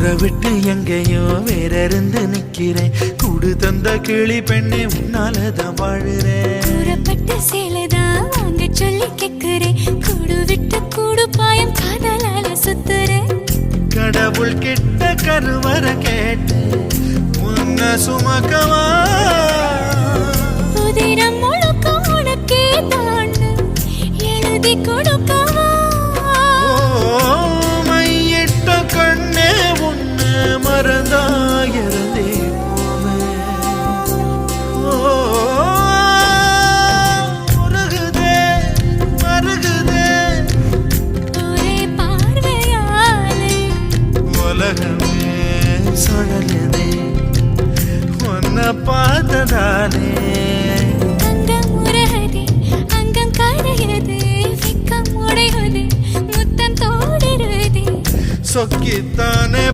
ஊரை விட்டு எங்கேயோ வேற இருந்து நிக்கிறேன். கூடு தந்த கிளி பெண்ணே உன்னாலதான் வாழுறேன். கூறப்பட்ட சேலைதான் வாங்க சொல்லி கேக்குறேன். கூடு விட்டு கூடு பாயம் காதலால சுத்துறேன். கடவுள் கிட்ட கருவற கேட்டு உன்ன சுமக்கவா. உதிரம் முழுக்க உனக்கே தான் எழுதி கொடுக்கவா. மையிட்ட கண்ணே உன்னை மறந்தாயிருந்தே மருகுதே மருகுதே ஒரே பார்வையாலே உலகமே சுழலுதே உன்னை பார்த்ததாலே. அங்கம் உருகுதே அங்கம் கரையுது வெக்கம் உடையுது முத்தம் தோடுருதே சொக்கித்தானே